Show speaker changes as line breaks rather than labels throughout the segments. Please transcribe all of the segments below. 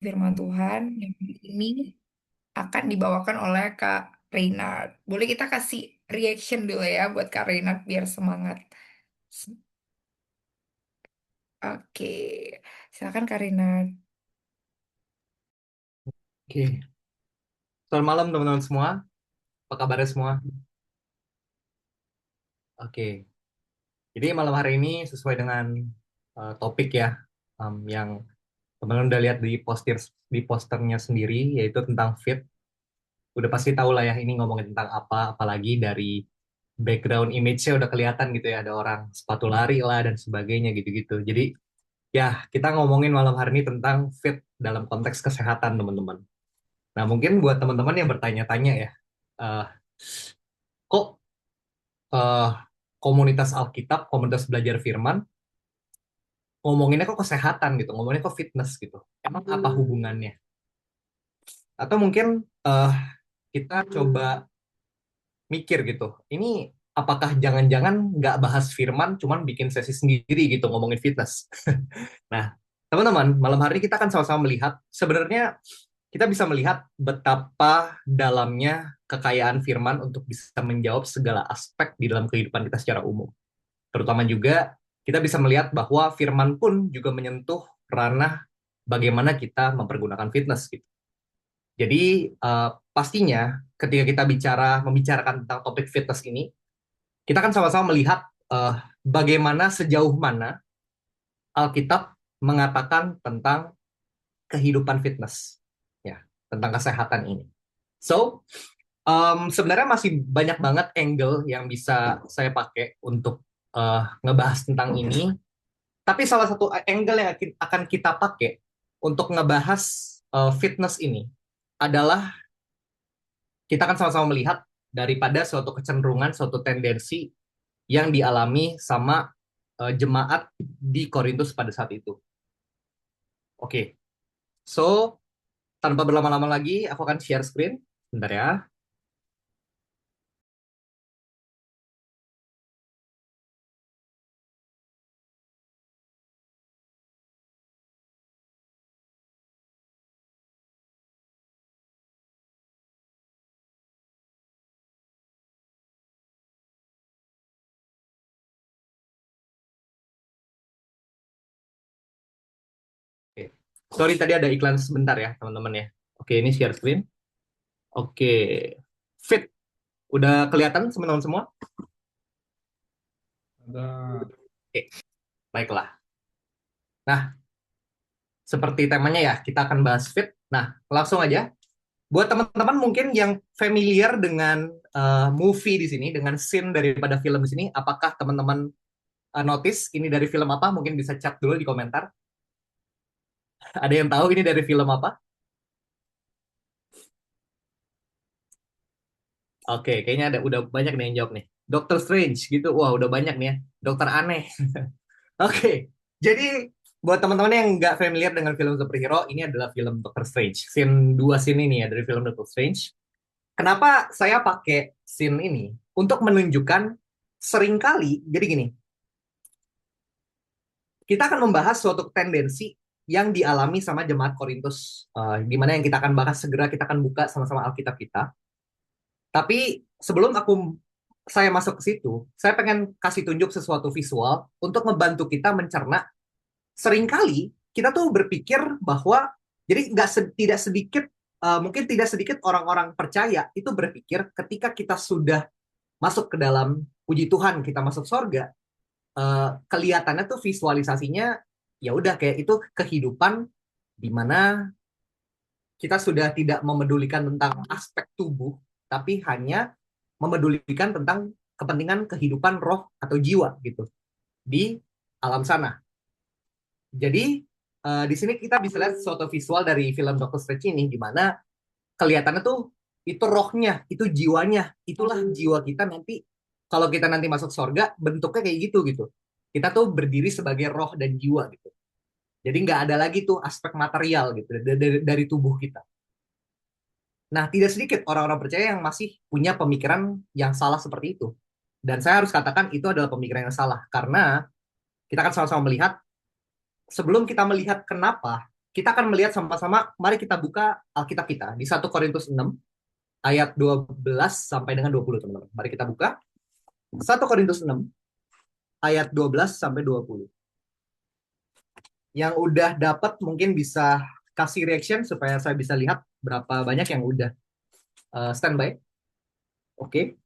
firman Tuhan yang ini akan dibawakan oleh Kak Reynard. Boleh kita kasih reaction dulu ya buat Kak Reynard biar semangat. Oke, silakan Kak Reynard.
Oke, selamat malam teman-teman semua. Apa kabarnya semua? Oke, jadi malam hari ini sesuai dengan topik ya, yang teman-teman udah lihat di posternya sendiri, yaitu tentang fit. Udah pasti tahu lah ya, ini ngomongin tentang apa, apalagi dari background image-nya udah kelihatan gitu ya, ada orang sepatu lari lah dan sebagainya gitu-gitu. Jadi ya, kita ngomongin malam hari ini tentang fit dalam konteks kesehatan teman-teman. Nah, mungkin buat teman-teman yang bertanya-tanya ya, eh, kok eh, komunitas Alkitab, komunitas belajar firman, ngomonginnya kok kesehatan gitu, ngomonginnya kok fitness gitu. Emang apa hubungannya? Atau mungkin eh, kita coba mikir gitu, ini apakah jangan-jangan nggak bahas firman, cuman bikin sesi sendiri gitu ngomongin fitness? Nah, teman-teman, malam hari ini kita akan sama-sama melihat, sebenarnya kita bisa melihat betapa dalamnya kekayaan firman untuk bisa menjawab segala aspek di dalam kehidupan kita secara umum. Terutama juga kita bisa melihat bahwa firman pun juga menyentuh ranah bagaimana kita mempergunakan fitness gitu. Jadi pastinya ketika kita membicarakan tentang topik fitness ini, kita kan sama-sama melihat bagaimana sejauh mana Alkitab mengatakan tentang kehidupan fitness, ya, tentang kesehatan ini. So, sebenarnya masih banyak banget angle yang bisa saya pakai untuk ngebahas tentang ini. Tapi salah satu angle yang akan kita pakai untuk ngebahas fitness ini adalah kita akan sama-sama melihat daripada suatu kecenderungan, suatu tendensi yang dialami sama jemaat di Korintus pada saat itu. Oke, so tanpa berlama-lama lagi, aku akan share screen. Bentar ya. Oke. Sorry tadi ada iklan sebentar ya, teman-teman ya. Oke, ini share screen. Oke, fit. Udah kelihatan teman-teman semua?
Ada.
Oke, baiklah. Nah, seperti temanya ya, kita akan bahas fit. Nah, langsung aja. Buat teman-teman mungkin yang familiar dengan movie di sini, dengan scene daripada film di sini, apakah teman-teman notice ini dari film apa? Mungkin bisa chat dulu di komentar. Ada yang tahu ini dari film apa? Oke, kayaknya udah banyak nih yang jawab nih. Doctor Strange gitu. Wah, udah banyak nih ya. Dokter aneh. Oke, jadi buat teman-teman yang nggak familiar dengan film superhero, ini adalah film Doctor Strange. Dua scene ini ya dari film Doctor Strange. Kenapa saya pakai scene ini? Untuk menunjukkan seringkali, jadi gini, kita akan membahas suatu tendensi yang dialami sama jemaat Korintus, di mana yang kita akan bahas segera, kita akan buka sama-sama Alkitab kita. Tapi sebelum saya masuk ke situ, saya pengen kasih tunjuk sesuatu visual untuk membantu kita mencerna. Seringkali kita tuh berpikir bahwa, jadi tidak sedikit, mungkin tidak sedikit orang-orang percaya itu berpikir ketika kita sudah masuk ke dalam puji Tuhan, kita masuk sorga, kelihatannya tuh visualisasinya ya udah kayak itu kehidupan di mana kita sudah tidak memedulikan tentang aspek tubuh, tapi hanya memedulikan tentang kepentingan kehidupan roh atau jiwa gitu di alam sana. Jadi di sini kita bisa lihat suatu visual dari film Doctor Strange ini di mana kelihatannya tuh itu rohnya, itu jiwanya, itulah jiwa kita nanti kalau kita nanti masuk surga bentuknya kayak gitu gitu. Kita tuh berdiri sebagai roh dan jiwa gitu. Jadi nggak ada lagi tuh aspek material gitu dari tubuh kita. Nah, tidak sedikit orang-orang percaya yang masih punya pemikiran yang salah seperti itu. Dan saya harus katakan itu adalah pemikiran yang salah karena kita akan sama-sama melihat sebelum kita melihat kenapa kita akan melihat sama-sama, mari kita buka Alkitab kita di 1 Korintus 6 ayat 12 sampai dengan 20, teman-teman. Mari kita buka 1 Korintus 6 ayat 12 sampai 20. Yang udah dapat mungkin bisa kasih reaction supaya saya bisa lihat berapa banyak yang udah standby. Oke.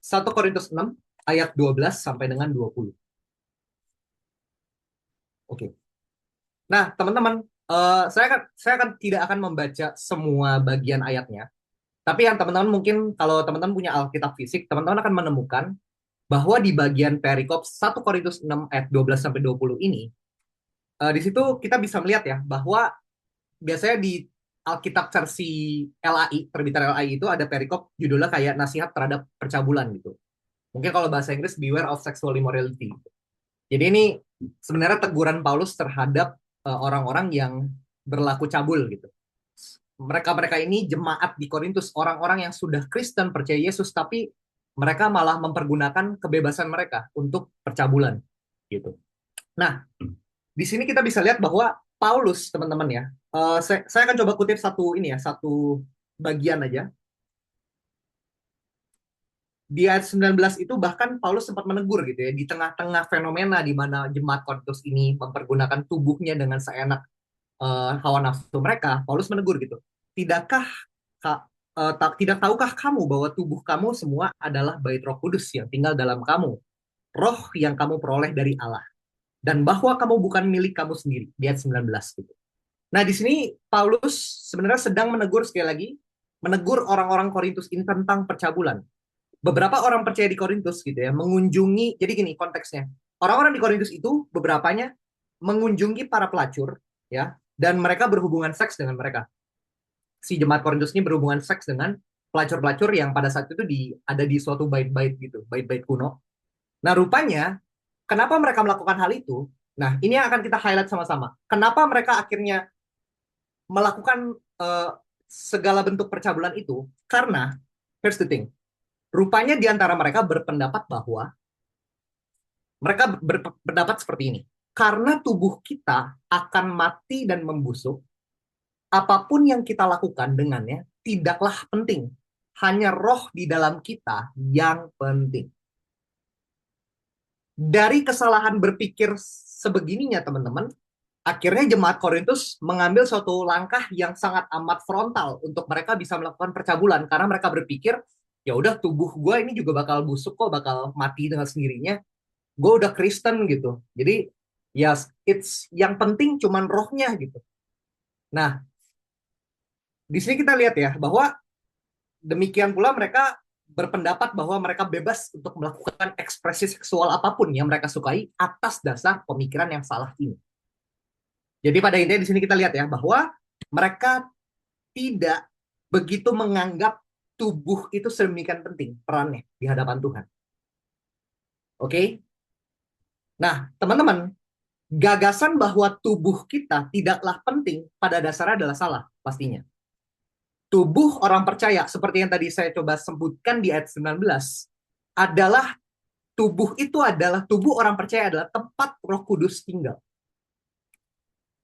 1 Korintus 6 ayat 12 sampai dengan 20. Oke. Nah, teman-teman, saya akan tidak akan membaca semua bagian ayatnya. Tapi yang teman-teman mungkin kalau teman-teman punya Alkitab fisik, teman-teman akan menemukan bahwa di bagian perikop 1 Korintus 6 ayat 12 sampai 20 ini, di situ kita bisa melihat ya bahwa biasanya di Alkitab versi LAI, terbitan LAI itu ada perikop judulnya kayak nasihat terhadap percabulan gitu. Mungkin kalau bahasa Inggris beware of sexual immorality. Jadi ini sebenarnya teguran Paulus terhadap orang-orang yang berlaku cabul gitu. Mereka-mereka ini jemaat di Korintus, orang-orang yang sudah Kristen percaya Yesus, tapi mereka malah mempergunakan kebebasan mereka untuk percabulan gitu. Nah, di sini kita bisa lihat bahwa Paulus, teman-teman ya, saya akan coba kutip satu bagian aja. Di ayat 19 itu bahkan Paulus sempat menegur gitu ya, di tengah-tengah fenomena di mana jemaat Korintus ini mempergunakan tubuhnya dengan seenak hawa nafsu mereka, Paulus menegur gitu. Tidakkah tidak tahukah kamu bahwa tubuh kamu semua adalah bait Roh Kudus yang tinggal dalam kamu, roh yang kamu peroleh dari Allah, dan bahwa kamu bukan milik kamu sendiri, di ayat 19 gitu. Nah, di sini Paulus sebenarnya sedang menegur sekali lagi, menegur orang-orang Korintus ini tentang percabulan. Beberapa orang percaya di Korintus gitu ya, mengunjungi, jadi gini konteksnya. Orang-orang di Korintus itu beberapanya mengunjungi para pelacur ya, dan mereka berhubungan seks dengan mereka. Si jemaat Korintus ini berhubungan seks dengan pelacur-pelacur yang pada saat itu ada di suatu bait-bait gitu, bait-bait kuno. Nah, rupanya kenapa mereka melakukan hal itu? Nah, ini yang akan kita highlight sama-sama. Kenapa mereka akhirnya melakukan segala bentuk percabulan itu? Karena here's the thing. Rupanya di antara mereka berpendapat bahwa mereka berpendapat seperti ini. Karena tubuh kita akan mati dan membusuk, apapun yang kita lakukan dengannya tidaklah penting. Hanya roh di dalam kita yang penting. Dari kesalahan berpikir sebegininya, teman-teman, akhirnya jemaat Korintus mengambil suatu langkah yang sangat amat frontal untuk mereka bisa melakukan percabulan karena mereka berpikir ya udah tubuh gue ini juga bakal busuk kok, bakal mati dengan sendirinya. Gue udah Kristen gitu. Jadi ya it's yang penting cuman rohnya gitu. Nah, di sini kita lihat ya bahwa demikian pula mereka berpendapat bahwa mereka bebas untuk melakukan ekspresi seksual apapun yang mereka sukai atas dasar pemikiran yang salah ini. Jadi pada intinya di sini kita lihat ya bahwa mereka tidak begitu menganggap tubuh itu sedemikian penting perannya di hadapan Tuhan. Oke? Nah, teman-teman, gagasan bahwa tubuh kita tidaklah penting pada dasarnya adalah salah pastinya. Tubuh orang percaya, seperti yang tadi saya coba sebutkan di ayat 19, adalah tubuh orang percaya adalah tempat Roh Kudus tinggal.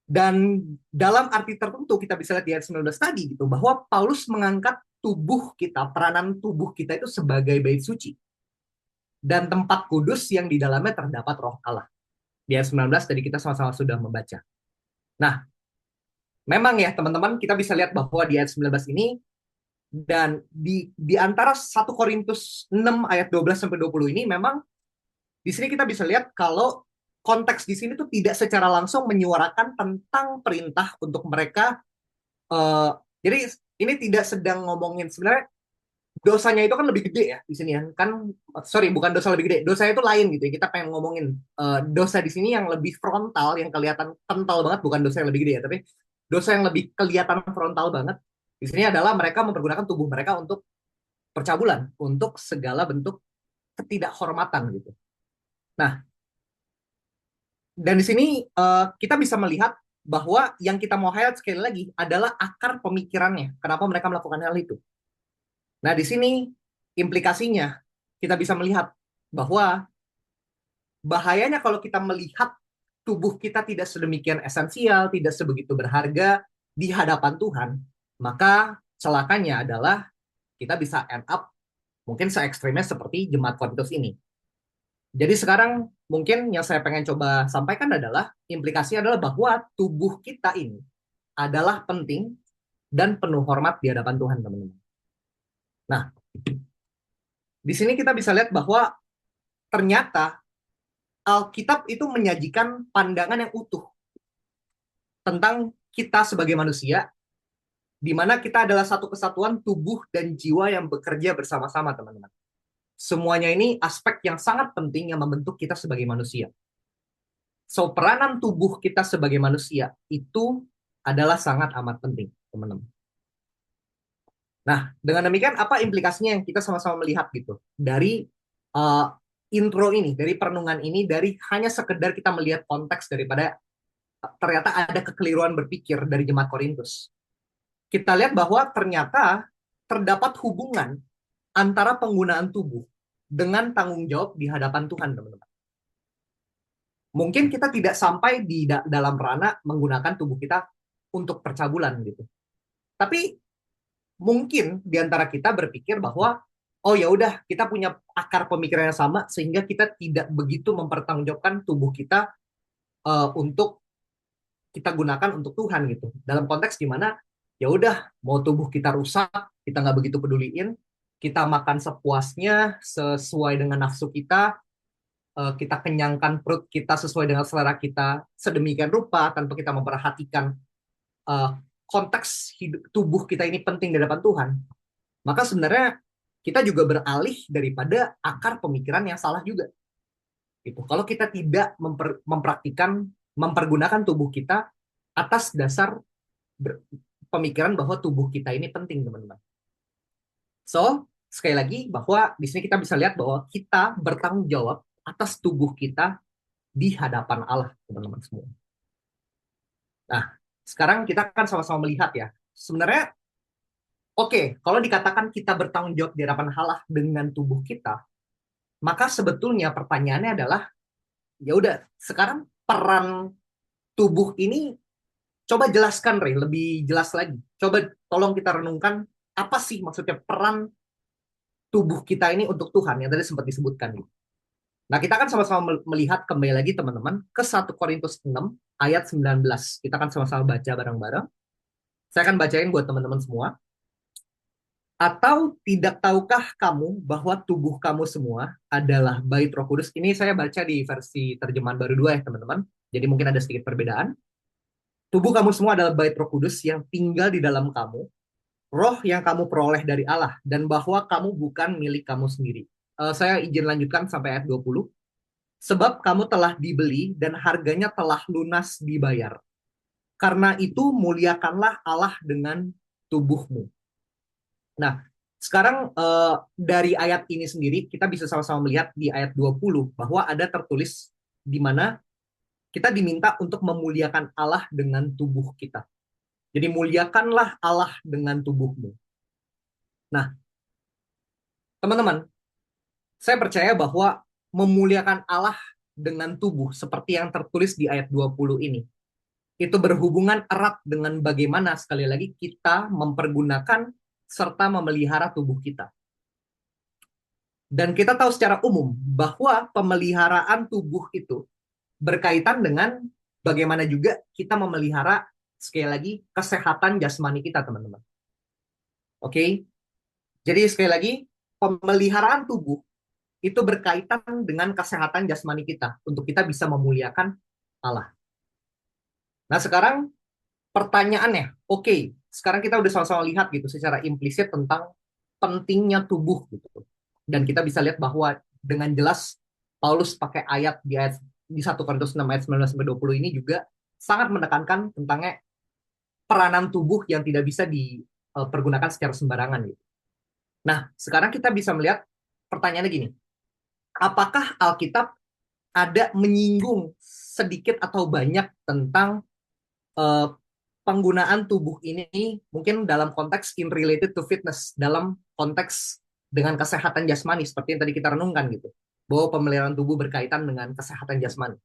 Dan dalam arti tertentu kita bisa lihat di ayat 19 tadi gitu, bahwa Paulus mengangkat tubuh kita, peranan tubuh kita itu sebagai bait suci. Dan tempat kudus yang di dalamnya terdapat Roh Allah. Di ayat 19 tadi kita sama-sama sudah membaca. Nah, memang ya teman-teman kita bisa lihat bahwa di ayat 19 ini dan di antara 1 Korintus 6 ayat 12 sampai 20 ini memang di sini kita bisa lihat kalau konteks di sini tuh tidak secara langsung menyuarakan tentang perintah untuk mereka jadi ini tidak sedang ngomongin sebenarnya dosanya itu kan lebih gede ya di sini ya kan, sorry bukan dosa lebih gede, dosa itu lain gitu ya, kita pengen ngomongin dosa di sini yang lebih frontal, yang kelihatan kental banget, bukan dosa yang lebih gede ya, tapi dosa yang lebih kelihatan frontal banget di sini adalah mereka mempergunakan tubuh mereka untuk percabulan, untuk segala bentuk ketidakhormatan gitu. Nah, dan di sini kita bisa melihat bahwa yang kita mau highlight sekali lagi adalah akar pemikirannya, kenapa mereka melakukan hal itu. Nah, di sini implikasinya kita bisa melihat bahwa bahayanya kalau kita melihat tubuh kita tidak sedemikian esensial, tidak sebegitu berharga di hadapan Tuhan, maka celakanya adalah kita bisa end up mungkin se-ekstrimnya seperti jemaat Korintus ini. Jadi sekarang mungkin yang saya pengen coba sampaikan adalah implikasinya adalah bahwa tubuh kita ini adalah penting dan penuh hormat di hadapan Tuhan, teman-teman. Nah, di sini kita bisa lihat bahwa ternyata Alkitab itu menyajikan pandangan yang utuh tentang kita sebagai manusia, di mana kita adalah satu kesatuan tubuh dan jiwa yang bekerja bersama-sama, teman-teman. Semuanya ini aspek yang sangat penting yang membentuk kita sebagai manusia. So, peranan tubuh kita sebagai manusia itu adalah sangat amat penting, teman-teman. Nah, dengan demikian apa implikasinya yang kita sama-sama melihat gitu dari uh, intro ini, dari perenungan ini, dari hanya sekedar kita melihat konteks daripada ternyata ada kekeliruan berpikir dari jemaat Korintus. Kita lihat bahwa ternyata terdapat hubungan antara penggunaan tubuh dengan tanggung jawab di hadapan Tuhan, teman-teman. Mungkin kita tidak sampai di dalam ranah menggunakan tubuh kita untuk percabulan gitu. Tapi mungkin di antara kita berpikir bahwa oh ya udah kita punya akar pemikiran yang sama sehingga kita tidak begitu mempertanggungjawabkan tubuh kita untuk kita gunakan untuk Tuhan gitu. Dalam konteks di mana ya udah mau tubuh kita rusak, kita nggak begitu peduliin, kita makan sepuasnya sesuai dengan nafsu kita, kita kenyangkan perut kita sesuai dengan selera kita sedemikian rupa tanpa kita memperhatikan uh, konteks hidup tubuh kita ini penting di hadapan Tuhan, maka sebenarnya kita juga beralih daripada akar pemikiran yang salah juga. Gitu. Kalau kita tidak mempraktikkan, mempergunakan tubuh kita atas dasar pemikiran bahwa tubuh kita ini penting, teman-teman. So, sekali lagi bahwa di sini kita bisa lihat bahwa kita bertanggung jawab atas tubuh kita di hadapan Allah, teman-teman semua. Nah, sekarang kita akan sama-sama melihat ya. Sebenarnya, oke, kalau dikatakan kita bertanggung jawab di hadapan Allah dengan tubuh kita, maka sebetulnya pertanyaannya adalah, ya udah, sekarang peran tubuh ini coba jelaskan, Ray, lebih jelas lagi. Coba tolong kita renungkan apa sih maksudnya peran tubuh kita ini untuk Tuhan yang tadi sempat disebutkan. Nah, kita akan sama-sama melihat kembali lagi teman-teman ke 1 Korintus 6 ayat 19. Kita akan sama-sama baca bareng-bareng. Saya akan bacain buat teman-teman semua. Atau tidak tahukah kamu bahwa tubuh kamu semua adalah bait Roh Kudus? Ini saya baca di versi terjemahan baru 2 ya teman-teman. Jadi mungkin ada sedikit perbedaan. Tubuh kamu semua adalah bait Roh Kudus yang tinggal di dalam kamu. Roh yang kamu peroleh dari Allah. Dan bahwa kamu bukan milik kamu sendiri. Saya izin lanjutkan sampai ayat 20. Sebab kamu telah dibeli dan harganya telah lunas dibayar. Karena itu muliakanlah Allah dengan tubuhmu. Nah, sekarang dari ayat ini sendiri kita bisa sama-sama melihat di ayat 20 bahwa ada tertulis di mana kita diminta untuk memuliakan Allah dengan tubuh kita. Jadi muliakanlah Allah dengan tubuhmu. Nah, teman-teman, saya percaya bahwa memuliakan Allah dengan tubuh seperti yang tertulis di ayat 20 ini itu berhubungan erat dengan bagaimana sekali lagi kita mempergunakan serta memelihara tubuh kita. Dan kita tahu secara umum bahwa pemeliharaan tubuh itu berkaitan dengan bagaimana juga kita memelihara sekali lagi kesehatan jasmani kita, teman-teman. Oke? Jadi sekali lagi pemeliharaan tubuh itu berkaitan dengan kesehatan jasmani kita untuk kita bisa memuliakan Allah. Nah, sekarang pertanyaannya, oke, sekarang kita udah sama-sama lihat gitu secara implisit tentang pentingnya tubuh gitu. Dan kita bisa lihat bahwa dengan jelas Paulus pakai ayat di 1 Korintus 6 ayat 19 sampai 20 ini juga sangat menekankan tentang peranan tubuh yang tidak bisa dipergunakan secara sembarangan gitu. Nah, sekarang kita bisa melihat pertanyaannya gini. Apakah Alkitab ada menyinggung sedikit atau banyak tentang uh, penggunaan tubuh ini mungkin dalam konteks in related to fitness, dalam konteks dengan kesehatan jasmani seperti yang tadi kita renungkan gitu, bahwa pemeliharaan tubuh berkaitan dengan kesehatan jasmani.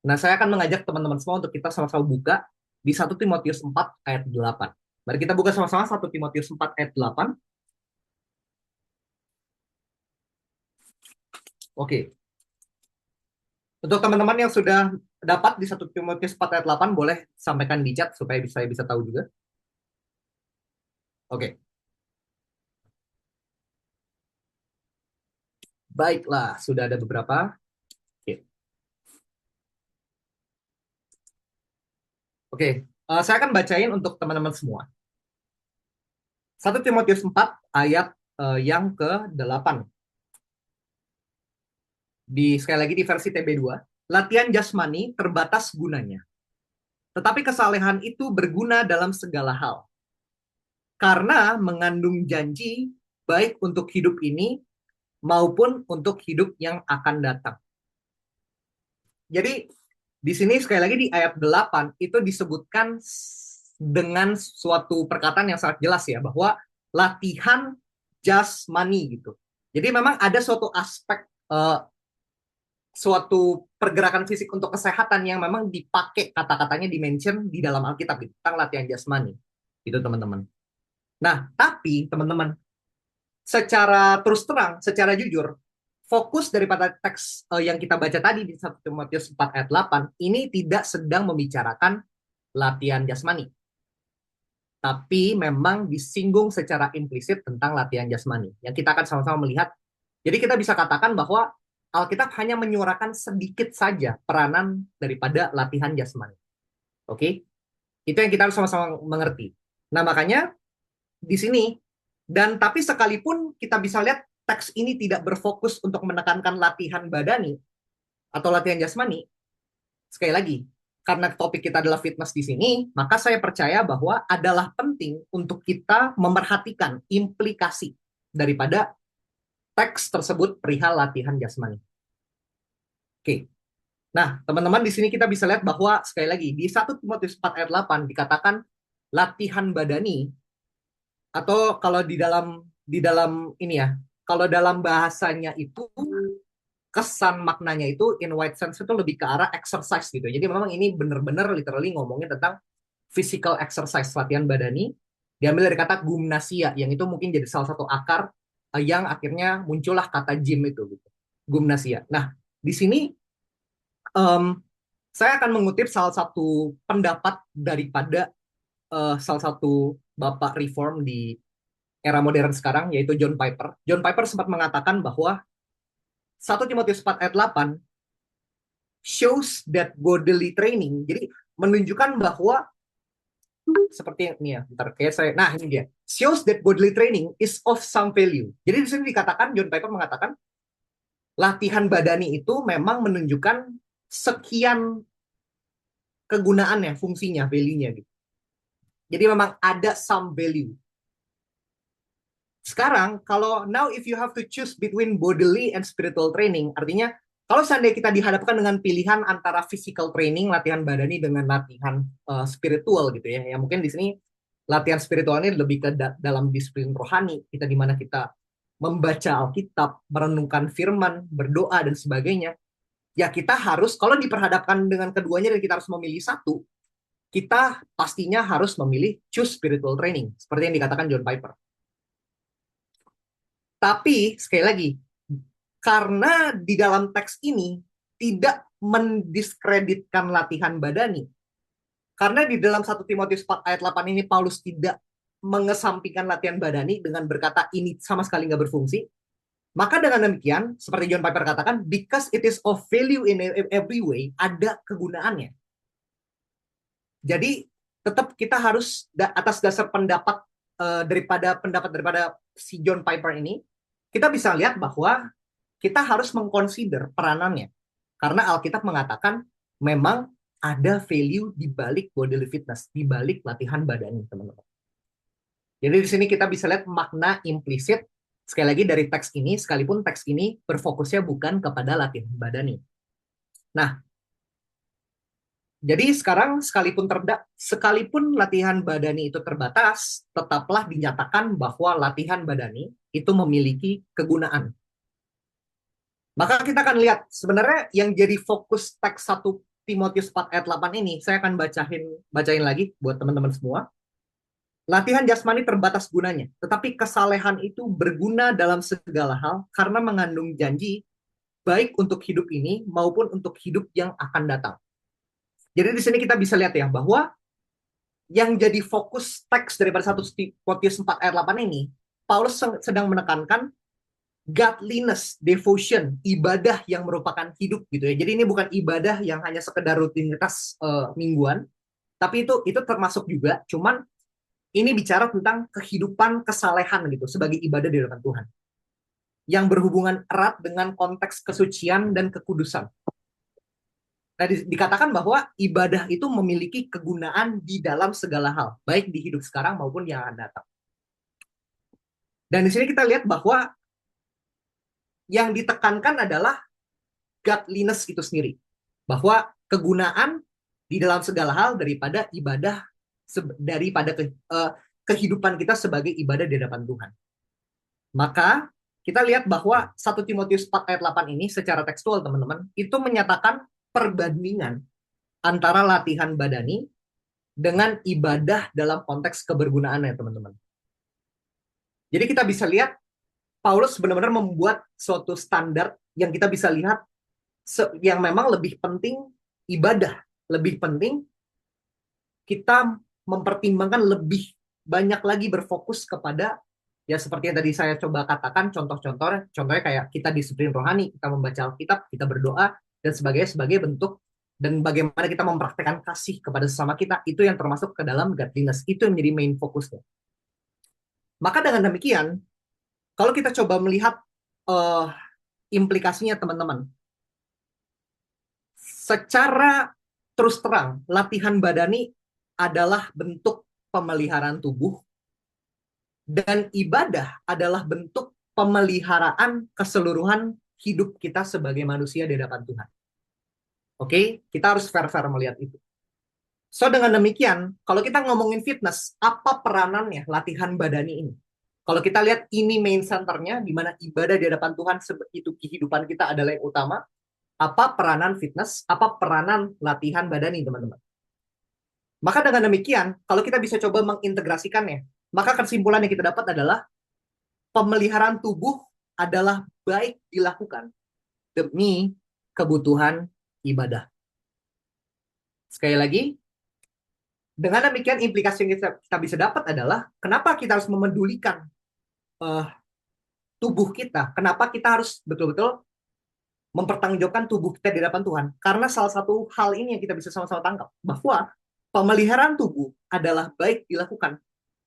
Nah, saya akan mengajak teman-teman semua untuk kita sama-sama buka di 1 Timotius 4 ayat 8. Mari kita buka sama-sama 1 Timotius 4 ayat 8. Oke. Untuk teman-teman yang sudah dapat di 1 Timotius 4 ayat 8, boleh sampaikan di chat supaya saya bisa tahu juga. Oke. Baiklah, sudah ada beberapa. Oke. Oke. Saya akan bacain untuk teman-teman semua. 1 Timotius 4 ayat yang ke-8. Sekali lagi di versi TB2. Latihan jasmani terbatas gunanya. Tetapi kesalehan itu berguna dalam segala hal. Karena mengandung janji baik untuk hidup ini maupun untuk hidup yang akan datang. Jadi di sini sekali lagi di ayat 8 itu disebutkan dengan suatu perkataan yang sangat jelas ya, bahwa latihan jasmani gitu. Jadi memang ada suatu aspek suatu pergerakan fisik untuk kesehatan yang memang dipakai kata-katanya dimention di dalam Alkitab gitu, tentang latihan jasmani. Gitu teman-teman. Nah, tapi teman-teman, secara terus terang, secara jujur, fokus daripada teks yang kita baca tadi di 1 Timotius 4 ayat 8 ini tidak sedang membicarakan latihan jasmani. Tapi memang disinggung secara implisit tentang latihan jasmani. Yang kita akan sama-sama melihat. Jadi kita bisa katakan bahwa Alkitab hanya menyuarakan sedikit saja peranan daripada latihan jasmani. Oke? Itu yang kita harus sama-sama mengerti. Nah, makanya di sini, dan tapi sekalipun kita bisa lihat teks ini tidak berfokus untuk menekankan latihan badani atau latihan jasmani, sekali lagi, karena topik kita adalah fitness di sini, maka saya percaya bahwa adalah penting untuk kita memerhatikan implikasi daripada teks tersebut perihal latihan jasmani. Oke. Nah, teman-teman di sini kita bisa lihat bahwa sekali lagi di 1 Timotius 4 ayat 8 dikatakan latihan badani, atau kalau di dalam ini ya, kalau dalam bahasanya itu kesan maknanya itu in white sense itu lebih ke arah exercise gitu. Jadi memang ini benar-benar literally ngomongin tentang physical exercise, latihan badani. Diambil dari kata gymnasia yang itu mungkin jadi salah satu akar yang akhirnya muncullah kata gym itu gitu. Gymnasia. Nah, di sini um, saya akan mengutip salah satu pendapat daripada salah satu bapak reform di era modern sekarang, yaitu John Piper. John Piper sempat mengatakan bahwa 1 Timotius 4 ayat 8 shows that bodily training, jadi menunjukkan bahwa seperti ini ya, bentar, kayak saya, nah ini dia, shows that bodily training is of some value. Jadi di sini dikatakan, John Piper mengatakan, latihan badani itu memang menunjukkan sekian kegunaannya, fungsinya, value-nya gitu. Jadi memang ada some value. Sekarang, kalau now if you have to choose between bodily and spiritual training, artinya kalau seandainya kita dihadapkan dengan pilihan antara physical training, latihan badani, dengan latihan spiritual gitu ya, yang mungkin di sini latihan spiritual ini lebih ke dalam disiplin rohani, kita di mana kita membaca Alkitab, merenungkan firman, berdoa, dan sebagainya, ya kita harus, kalau diperhadapkan dengan keduanya dan kita harus memilih satu, kita pastinya harus memilih choose spiritual training, seperti yang dikatakan John Piper. Tapi sekali lagi, karena di dalam teks ini tidak mendiskreditkan latihan badani, karena di dalam 1 Timotius 4 ayat 8 ini Paulus tidak mengesampingkan latihan badani dengan berkata ini sama sekali nggak berfungsi, maka dengan demikian, seperti John Piper katakan, because it is of value in every way, ada kegunaannya. Jadi tetap kita harus atas dasar pendapat daripada si John Piper ini, kita bisa lihat bahwa kita harus mengconsider peranannya. Karena Alkitab mengatakan memang ada value di balik bodily fitness, di balik latihan badani, teman-teman. Jadi di sini kita bisa lihat makna implisit, sekali lagi dari teks ini, sekalipun teks ini berfokusnya bukan kepada latihan badani. Nah, jadi sekarang sekalipun latihan badani itu terbatas, tetaplah dinyatakan bahwa latihan badani itu memiliki kegunaan. Maka kita akan lihat sebenarnya yang jadi fokus teks Timotius 4 ayat 8 ini, saya akan bacain lagi buat teman-teman semua. Latihan jasmani terbatas gunanya, tetapi kesalehan itu berguna dalam segala hal karena mengandung janji baik untuk hidup ini maupun untuk hidup yang akan datang. Jadi di sini kita bisa lihat ya bahwa yang jadi fokus teks daripada 1 Timotius 4 ayat 8 ini, Paulus sedang menekankan godliness, devotion, ibadah yang merupakan hidup gitu ya. Jadi ini bukan ibadah yang hanya sekedar rutinitas mingguan, tapi itu termasuk juga, cuman ini bicara tentang kehidupan kesalehan gitu sebagai ibadah di hadapan Tuhan. Yang berhubungan erat dengan konteks kesucian dan kekudusan. Nah, dikatakan bahwa ibadah itu memiliki kegunaan di dalam segala hal, baik di hidup sekarang maupun yang akan datang. Dan di sini kita lihat bahwa yang ditekankan adalah godliness itu sendiri. Bahwa kegunaan di dalam segala hal daripada ibadah, daripada kehidupan kita sebagai ibadah di hadapan Tuhan. Maka kita lihat bahwa 1 Timotius 4 ayat 8 ini secara tekstual teman-teman, itu menyatakan perbandingan antara latihan badani dengan ibadah dalam konteks kebergunaan ya teman-teman. Jadi kita bisa lihat Paulus benar-benar membuat suatu standar yang kita bisa lihat yang memang lebih penting ibadah, lebih penting kita mempertimbangkan lebih banyak lagi berfokus kepada ya seperti yang tadi saya coba katakan contohnya kayak kita disiplin rohani, kita membaca Alkitab, kita berdoa dan sebagai bentuk dan bagaimana kita mempraktekkan kasih kepada sesama kita, itu yang termasuk ke dalam godliness, itu yang menjadi main fokusnya. Maka dengan demikian, kalau kita coba melihat implikasinya teman-teman, secara terus terang latihan badani adalah bentuk pemeliharaan tubuh dan ibadah adalah bentuk pemeliharaan keseluruhan hidup kita sebagai manusia di hadapan Tuhan. Oke, kita harus fair-fair melihat itu. So dengan demikian, kalau kita ngomongin fitness, apa peranannya latihan badani ini? Kalau kita lihat ini main centernya, di mana ibadah di hadapan Tuhan itu kehidupan kita adalah yang utama. Apa peranan fitness? Apa peranan latihan badani, teman-teman? Maka dengan demikian, kalau kita bisa coba mengintegrasikannya, maka kesimpulan yang kita dapat adalah pemeliharaan tubuh adalah baik dilakukan demi kebutuhan ibadah. Sekali lagi, dengan demikian implikasi yang kita bisa dapat adalah kenapa kita harus memedulikan tubuh kita, kenapa kita harus betul-betul mempertanggungjawabkan tubuh kita di hadapan Tuhan. Karena salah satu hal ini yang kita bisa sama-sama tangkap, bahwa pemeliharaan tubuh adalah baik dilakukan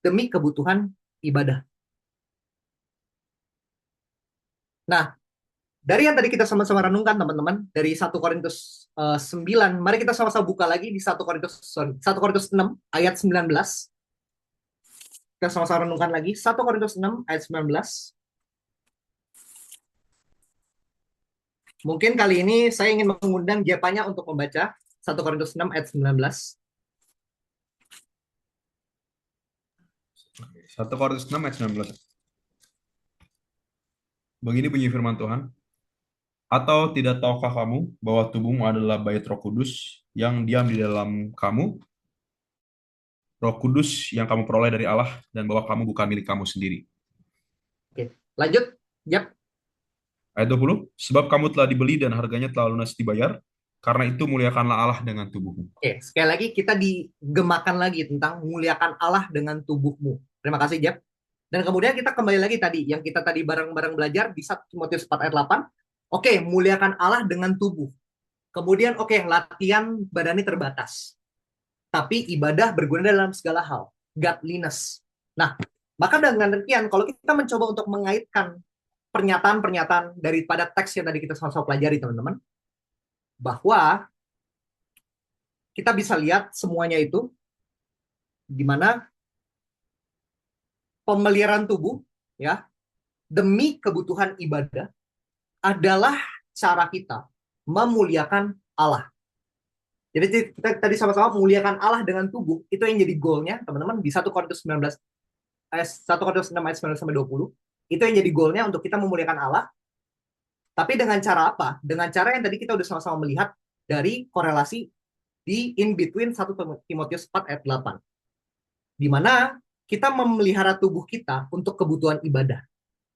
demi kebutuhan ibadah. Nah, dari yang tadi kita sama-sama renungkan teman-teman, dari 1 Korintus 9, mari kita sama-sama buka lagi di 1 Korintus 6 ayat 19. Kita sama-sama renungkan lagi 1 Korintus 6 ayat 19. Mungkin kali ini saya ingin mengundang Jepanya untuk membaca 1 Korintus 6 ayat 19.
1 Korintus 6 ayat 19. Begini bunyi firman Tuhan. Atau tidak tahukah kamu bahwa tubuhmu adalah bait Roh Kudus yang diam di dalam kamu, Roh Kudus yang kamu peroleh dari Allah, dan bahwa kamu bukan milik kamu sendiri.
Oke, lanjut. Yap.
Ayat 20. Sebab kamu telah dibeli dan harganya telah lunas dibayar, karena itu muliakanlah Allah dengan tubuhmu.
Oke, sekali lagi kita digemakan lagi tentang muliakan Allah dengan tubuhmu. Terima kasih, Jep. Dan kemudian kita kembali lagi tadi, yang kita tadi bareng-bareng belajar di 1 Timotius 4 ayat 8. Oke, muliakan Allah dengan tubuh. Kemudian, oke, latihan badani terbatas. Tapi ibadah berguna dalam segala hal. Godliness. Nah, maka dengan demikian, kalau kita mencoba untuk mengaitkan pernyataan-pernyataan daripada teks yang tadi kita sama-sama pelajari, teman-teman, bahwa kita bisa lihat semuanya itu di mana pemeliharaan tubuh ya demi kebutuhan ibadah adalah cara kita memuliakan Allah. Jadi kita tadi sama-sama memuliakan Allah dengan tubuh, itu yang jadi goalnya teman-teman di 1 Korintus 19 1 Korintus 6 ayat 19 sampai 20. Itu yang jadi goalnya untuk kita memuliakan Allah. Tapi dengan cara apa? Dengan cara yang tadi kita udah sama-sama melihat dari korelasi di in between 1 Timotius 4 ayat 8. Di mana kita memelihara tubuh kita untuk kebutuhan ibadah.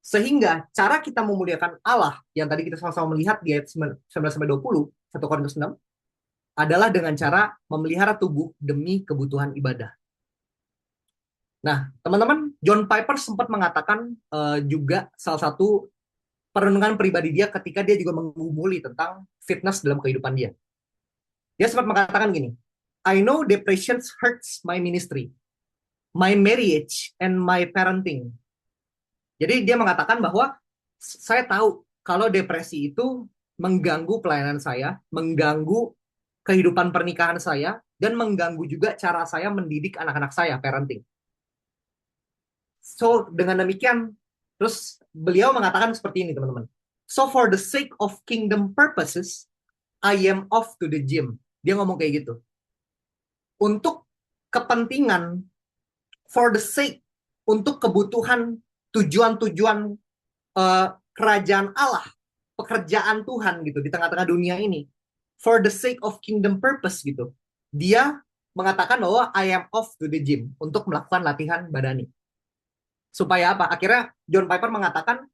Sehingga cara kita memuliakan Allah yang tadi kita sama-sama melihat di ayat 19-20, 1 Korintus 6, adalah dengan cara memelihara tubuh demi kebutuhan ibadah. Nah, teman-teman, John Piper sempat mengatakan juga salah satu perenungan pribadi dia ketika dia juga menggumuli tentang fitness dalam kehidupan dia. Dia sempat mengatakan gini, I know depression hurts my ministry, my marriage, and my parenting. Jadi dia mengatakan bahwa saya tahu kalau depresi itu mengganggu pelayanan saya, mengganggu kehidupan pernikahan saya, dan mengganggu juga cara saya mendidik anak-anak saya, parenting. So, dengan demikian, terus beliau mengatakan seperti ini, teman-teman. So, for the sake of kingdom purposes, I am off to the gym. Dia ngomong kayak gitu. Untuk kepentingan, for the sake, untuk kebutuhan, tujuan-tujuan kerajaan Allah, pekerjaan Tuhan gitu, di tengah-tengah dunia ini. For the sake of kingdom purpose gitu. Dia mengatakan bahwa I am off to the gym untuk melakukan latihan badani. Supaya apa? Akhirnya John Piper mengatakan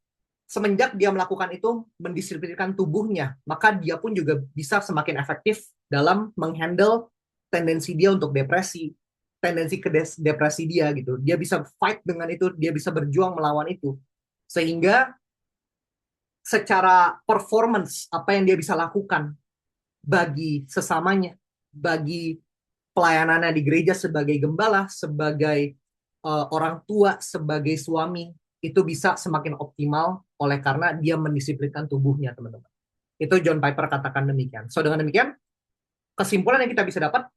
semenjak dia melakukan itu mendisiplinkan tubuhnya, maka dia pun juga bisa semakin efektif dalam menghandle tendensi dia untuk depresi, tendensi ke depresi dia gitu. Dia bisa fight dengan itu, dia bisa berjuang melawan itu. Sehingga secara performance apa yang dia bisa lakukan bagi sesamanya, bagi pelayanannya di gereja sebagai gembala, sebagai orang tua, sebagai suami, itu bisa semakin optimal oleh karena dia mendisiplinkan tubuhnya, teman-teman. Itu John Piper katakan demikian. So, dengan demikian, kesimpulan yang kita bisa dapat,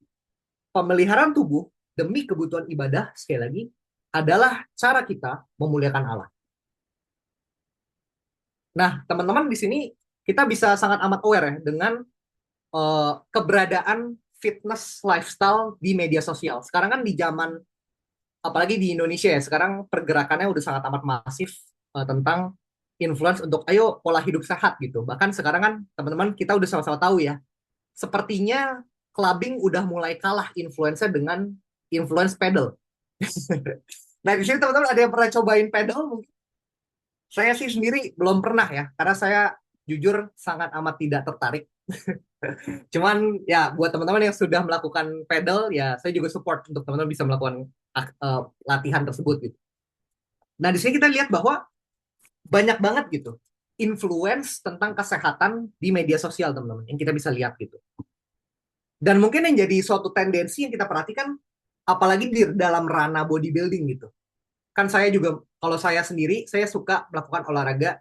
pemeliharaan tubuh demi kebutuhan ibadah, sekali lagi, adalah cara kita memuliakan Allah. Nah, teman-teman, di sini kita bisa sangat amat aware ya dengan keberadaan fitness lifestyle di media sosial. Sekarang kan di zaman, apalagi di Indonesia ya, sekarang pergerakannya udah sangat amat masif tentang influence untuk ayo pola hidup sehat gitu. Bahkan sekarang kan teman-teman kita udah sama-sama tahu ya, sepertinya clubbing udah mulai kalah influence-nya dengan influence pedal. Nah, di sini teman-teman ada yang pernah cobain pedal mungkin? Saya sih sendiri belum pernah ya, karena saya jujur sangat amat tidak tertarik. Cuman ya buat teman-teman yang sudah melakukan pedal, ya saya juga support untuk teman-teman bisa melakukan latihan tersebut gitu. Nah, di sini kita lihat bahwa banyak banget gitu influence tentang kesehatan di media sosial, teman-teman, yang kita bisa lihat gitu. Dan mungkin yang jadi suatu tendensi yang kita perhatikan, apalagi di dalam ranah bodybuilding gitu. Kan saya juga, kalau saya sendiri, saya suka melakukan olahraga,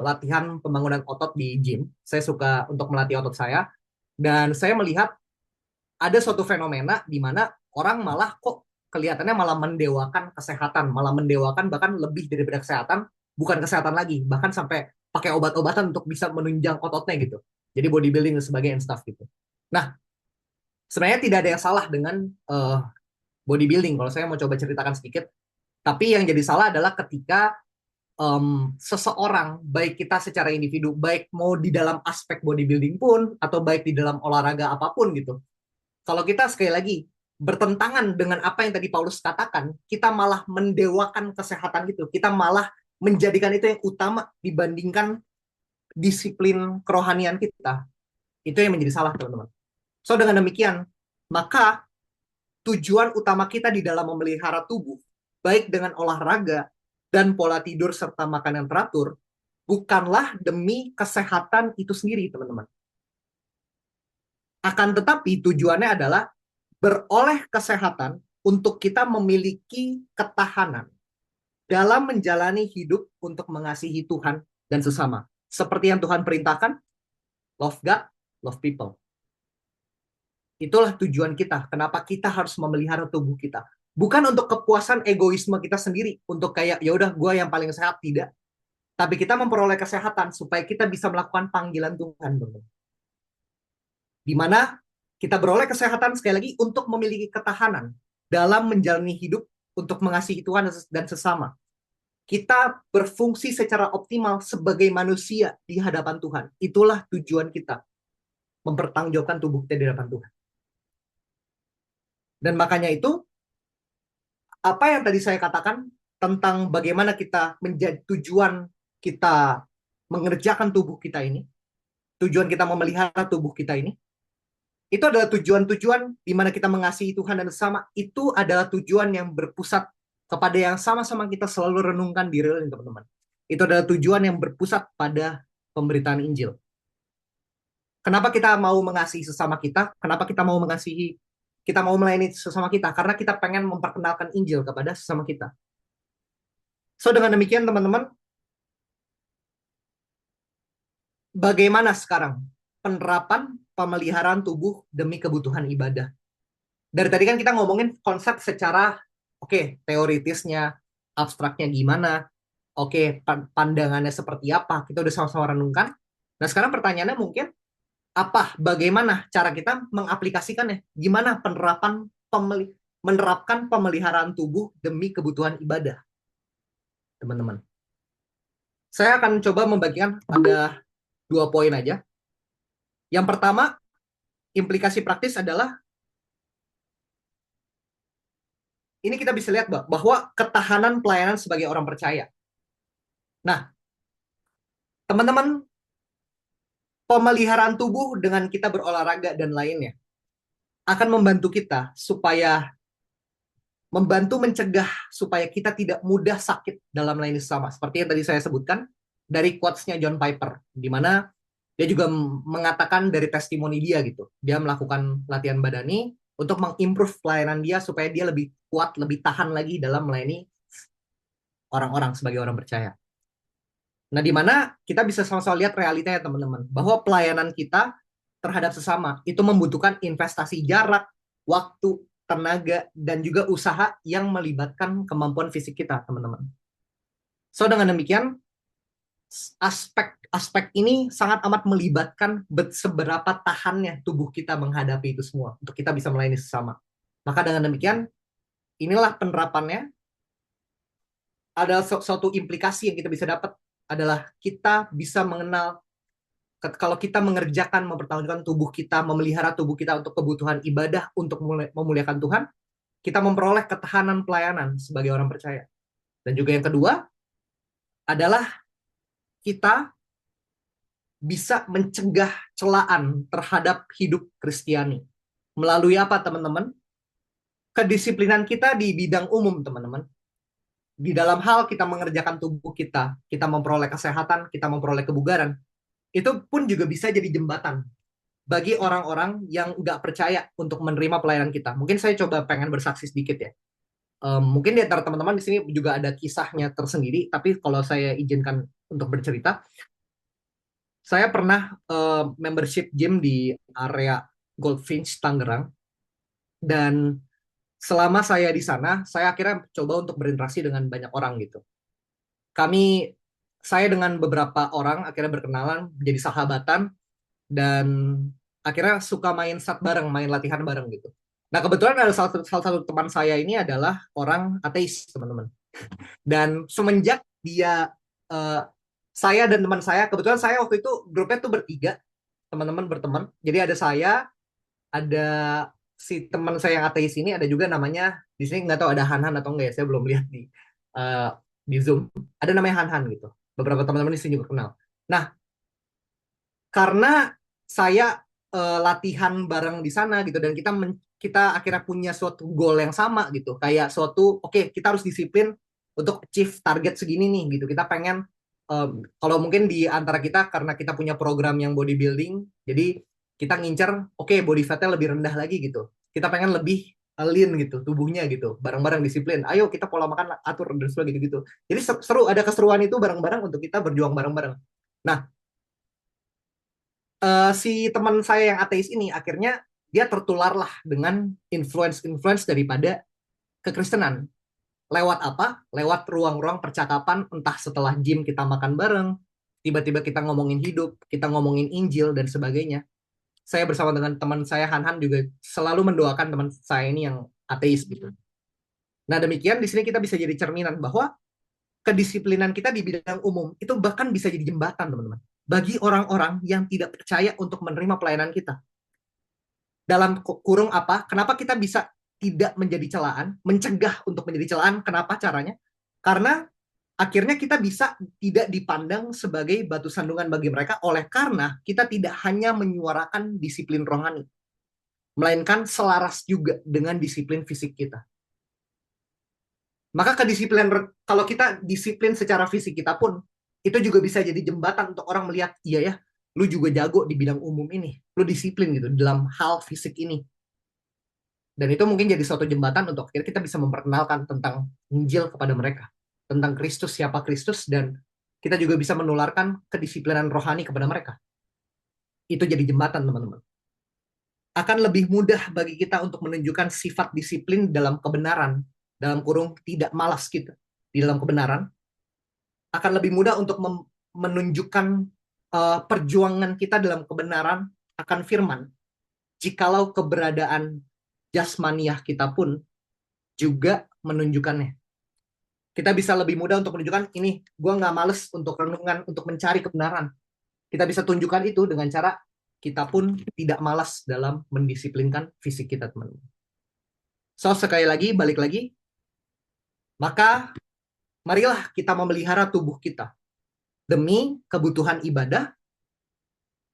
latihan pembangunan otot di gym. Saya suka untuk melatih otot saya. Dan saya melihat ada suatu fenomena di mana orang malah kok kelihatannya malah mendewakan kesehatan, malah mendewakan bahkan lebih daripada kesehatan, bukan kesehatan lagi, bahkan sampai pakai obat-obatan untuk bisa menunjang ototnya gitu. Jadi bodybuilding dan sebagainya stuff gitu. Nah, sebenarnya tidak ada yang salah dengan bodybuilding. Kalau saya mau coba ceritakan sedikit, tapi yang jadi salah adalah ketika seseorang, baik kita secara individu, baik mau di dalam aspek bodybuilding pun, atau baik di dalam olahraga apapun gitu, kalau kita sekali lagi bertentangan dengan apa yang tadi Paulus katakan, kita malah mendewakan kesehatan gitu, kita malah menjadikan itu yang utama dibandingkan disiplin kerohanian kita. Itu yang menjadi salah, teman-teman. So, dengan demikian, maka tujuan utama kita di dalam memelihara tubuh, baik dengan olahraga dan pola tidur serta makan yang teratur, bukanlah demi kesehatan itu sendiri, teman-teman. Akan tetapi tujuannya adalah beroleh kesehatan untuk kita memiliki ketahanan dalam menjalani hidup untuk mengasihi Tuhan dan sesama. Seperti yang Tuhan perintahkan, love God, love people. Itulah tujuan kita. Kenapa kita harus memelihara tubuh kita? Bukan untuk kepuasan egoisme kita sendiri, untuk kayak ya udah gue yang paling sehat, tidak. Tapi kita memperoleh kesehatan supaya kita bisa melakukan panggilan Tuhan, teman-teman. Di mana kita beroleh kesehatan sekali lagi untuk memiliki ketahanan dalam menjalani hidup untuk mengasihi Tuhan dan sesama. Kita berfungsi secara optimal sebagai manusia di hadapan Tuhan. Itulah tujuan kita. mempertanggungjawabkan tubuh kita di hadapan Tuhan. Dan makanya itu, apa yang tadi saya katakan tentang bagaimana kita menjadi tujuan kita mengerjakan tubuh kita ini, tujuan kita memelihara tubuh kita ini, itu adalah tujuan-tujuan di mana kita mengasihi Tuhan dan sesama. Itu adalah tujuan yang berpusat kepada yang sama-sama kita selalu renungkan di reel ini, teman-teman. Itu adalah tujuan yang berpusat pada pemberitaan Injil. Kenapa kita mau mengasihi sesama kita? Kenapa kita mau melayani sesama kita? Karena kita pengen memperkenalkan Injil kepada sesama kita. So, dengan demikian, teman-teman, bagaimana sekarang penerapan pemeliharaan tubuh demi kebutuhan ibadah? Dari tadi kan kita ngomongin konsep secara, teoritisnya, abstraknya gimana, pandangannya seperti apa, kita udah sama-sama renungkan. Nah, sekarang pertanyaannya mungkin, bagaimana cara kita mengaplikasikannya? Gimana menerapkan pemeliharaan tubuh demi kebutuhan ibadah, teman-teman? Saya akan coba membagikan ada 2 poin aja. Yang pertama, implikasi praktis adalah, ini kita bisa lihat bahwa ketahanan pelayanan sebagai orang percaya. Nah, teman-teman, pemeliharaan tubuh dengan kita berolahraga dan lainnya akan membantu kita membantu mencegah supaya kita tidak mudah sakit dalam melayani sesama. Seperti yang tadi saya sebutkan dari quotes-nya John Piper, di mana dia juga mengatakan dari testimoni dia gitu. Dia melakukan latihan badani untuk mengimprove pelayanan dia supaya dia lebih kuat, lebih tahan lagi dalam melayani orang-orang sebagai orang percaya. Nah, di mana kita bisa sama-sama lihat realitanya, teman-teman, bahwa pelayanan kita terhadap sesama itu membutuhkan investasi jarak, waktu, tenaga, dan juga usaha yang melibatkan kemampuan fisik kita, teman-teman. So, dengan demikian, aspek ini sangat amat melibatkan seberapa tahannya tubuh kita menghadapi itu semua, untuk kita bisa melayani sesama. Maka dengan demikian, inilah penerapannya. Ada suatu implikasi yang kita bisa dapat adalah kita bisa mengenal, kalau kita mengerjakan, mempertahankan tubuh kita, memelihara tubuh kita untuk kebutuhan ibadah, untuk memuliakan Tuhan, kita memperoleh ketahanan pelayanan sebagai orang percaya. Dan juga yang kedua adalah kita bisa mencegah celaan terhadap hidup Kristiani. Melalui apa, teman-teman? Kedisiplinan kita di bidang umum, teman-teman. Di dalam hal kita mengerjakan tubuh kita memperoleh kesehatan, kita memperoleh kebugaran, itu pun juga bisa jadi jembatan bagi orang-orang yang nggak percaya untuk menerima pelayanan kita. Mungkin saya coba pengen bersaksi sedikit ya. Mungkin di antara teman-teman di sini juga ada kisahnya tersendiri, tapi kalau saya izinkan untuk bercerita, saya pernah membership gym di area Goldfinch, Tangerang, dan selama saya di sana, saya akhirnya coba untuk berinteraksi dengan banyak orang gitu. Saya dengan beberapa orang akhirnya berkenalan, jadi sahabatan, dan akhirnya suka main sat bareng, main latihan bareng gitu. Nah, kebetulan ada salah satu teman saya ini adalah orang ateis, teman-teman. Dan semenjak dia, saya dan teman saya, kebetulan saya waktu itu grupnya tuh bertiga, teman-teman berteman. Jadi ada saya, ada si teman saya yang ateis ini, ada juga namanya, di sini nggak tahu ada Han-Han atau enggak ya, saya belum lihat di Zoom. Ada namanya Han-Han gitu. Beberapa teman-teman di sini juga kenal. Nah, karena saya latihan bareng di sana gitu, dan kita akhirnya punya suatu goal yang sama gitu, kayak suatu kita harus disiplin untuk achieve target segini nih gitu. Kita pengen, kalau mungkin di antara kita karena kita punya program yang bodybuilding, jadi kita ngincer body fatnya lebih rendah lagi gitu. Kita pengen lebih lean gitu tubuhnya gitu, bareng-bareng disiplin. Ayo kita pola makan atur dan sebagainya gitu. Jadi seru, ada keseruan itu bareng-bareng untuk kita berjuang bareng-bareng. Nah, si teman saya yang ateis ini akhirnya dia tertularlah dengan influence daripada kekristenan. Lewat apa? Lewat ruang-ruang percakapan, entah setelah gym kita makan bareng, tiba-tiba kita ngomongin hidup, kita ngomongin Injil dan sebagainya. Saya bersama dengan teman saya Han-Han juga selalu mendoakan teman saya ini yang ateis gitu. Nah, demikian di sini kita bisa jadi cerminan bahwa kedisiplinan kita di bidang umum itu bahkan bisa jadi jembatan, teman-teman. bagi orang-orang yang tidak percaya untuk menerima pelayanan kita. Dalam kurung apa? Kenapa kita bisa tidak menjadi celaan, mencegah untuk menjadi celaan? Kenapa caranya? Karena akhirnya kita bisa tidak dipandang sebagai batu sandungan bagi mereka oleh karena kita tidak hanya menyuarakan disiplin rohani, melainkan selaras juga dengan disiplin fisik kita. Maka kedisiplinan, kalau kita disiplin secara fisik kita pun, itu juga bisa jadi jembatan untuk orang melihat, iya ya, lu juga jago di bidang umum ini, lu disiplin gitu dalam hal fisik ini. Dan itu mungkin jadi suatu jembatan untuk akhirnya kita bisa memperkenalkan tentang Injil kepada mereka, tentang Kristus, siapa Kristus, dan kita juga bisa menularkan kedisiplinan rohani kepada mereka. Itu jadi jembatan, teman-teman. Akan lebih mudah bagi kita untuk menunjukkan sifat disiplin dalam kebenaran, dalam kurung tidak malas kita di dalam kebenaran, akan lebih mudah untuk menunjukkan perjuangan kita dalam kebenaran akan firman, jikalau keberadaan jasmaniah kita pun juga menunjukkannya. Kita bisa lebih mudah untuk menunjukkan, ini gue nggak males untuk renungan, untuk mencari kebenaran. Kita bisa tunjukkan itu dengan cara kita pun tidak malas dalam mendisiplinkan fisik kita, teman-teman. So, sekali lagi, balik lagi, maka marilah kita memelihara tubuh kita demi kebutuhan ibadah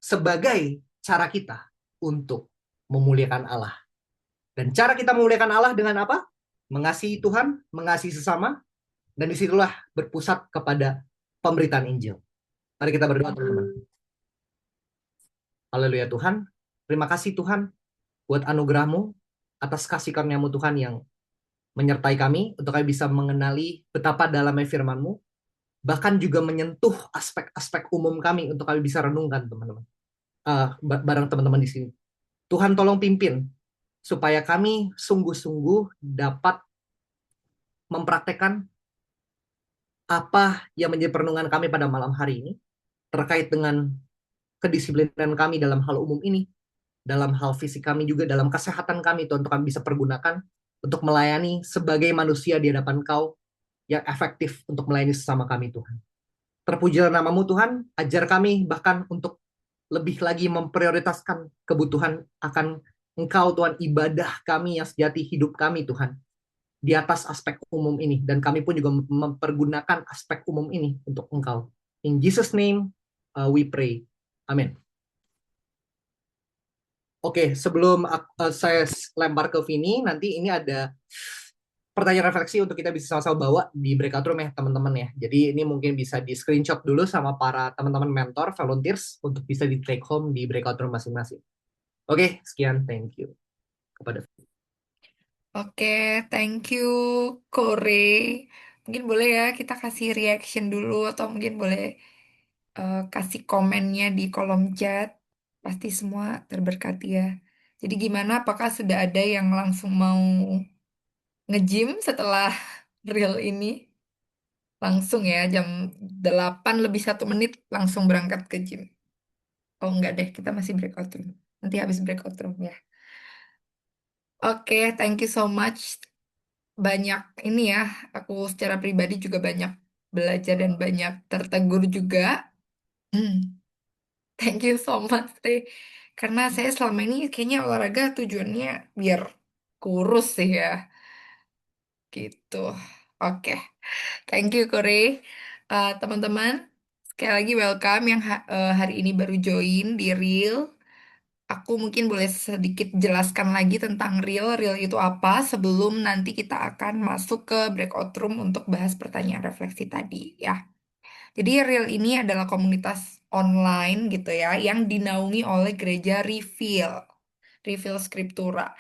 sebagai cara kita untuk memuliakan Allah. Dan cara kita memuliakan Allah dengan apa? Mengasihi Tuhan, mengasihi sesama, dan disitulah berpusat kepada pemberitaan Injil. Mari kita berdoa, teman-teman. Haleluya Tuhan. Terima kasih Tuhan buat anugerah-Mu, atas kasih karunia-Mu Tuhan yang menyertai kami untuk kami bisa mengenali betapa dalamnya firman-Mu, bahkan juga menyentuh aspek-aspek umum kami untuk kami bisa renungkan, teman-teman. Bareng teman-teman di sini. Tuhan tolong pimpin supaya kami sungguh-sungguh dapat mempraktekkan apa yang menjadi perenungan kami pada malam hari ini terkait dengan kedisiplinan kami dalam hal umum ini, dalam hal fisik kami juga, dalam kesehatan kami, Tuhan, untuk kami bisa pergunakan untuk melayani sebagai manusia di hadapan Kau yang efektif untuk melayani sesama kami, Tuhan. Terpujilah nama-Mu, Tuhan. Ajar kami bahkan untuk lebih lagi memprioritaskan kebutuhan akan Engkau, Tuhan, ibadah kami yang sejati, hidup kami, Tuhan, di atas aspek umum ini. Dan kami pun juga mempergunakan aspek umum ini untuk Engkau. In Jesus' name, we pray. Amin. Oke, sebelum saya lempar ke Vini, nanti ini ada pertanyaan refleksi untuk kita bisa sama-sama bawa di breakout room ya, teman-teman ya. Jadi ini mungkin bisa di screenshot dulu sama para teman-teman mentor, volunteers, untuk bisa di take home di breakout room masing-masing. Oke, sekian. Thank you. Kepada
Oke, thank you, Kore. Mungkin boleh ya kita kasih reaction dulu atau mungkin boleh kasih komennya di kolom chat. Pasti semua terberkati ya. Jadi gimana? Apakah sudah ada yang langsung mau nge-gym setelah reel ini? Langsung ya, jam 8 lebih 1 menit langsung berangkat ke gym. Oh enggak deh, kita masih breakout room. Nanti habis breakout room ya. Oke, thank you so much. Banyak ini ya, aku secara pribadi juga banyak belajar dan banyak tertegur juga. Hmm, thank you so much, Teh. Karena saya selama ini kayaknya olahraga tujuannya biar kurus sih ya, gitu. Oke, thank you, Kore. Teman-teman, sekali lagi welcome yang hari ini baru join di Reel. Aku mungkin boleh sedikit jelaskan lagi tentang Reel. Reel itu apa sebelum nanti kita akan masuk ke breakout room untuk bahas pertanyaan refleksi tadi ya. Jadi Reel ini adalah komunitas online gitu ya yang dinaungi oleh gereja Reveal, Reveal Scriptura.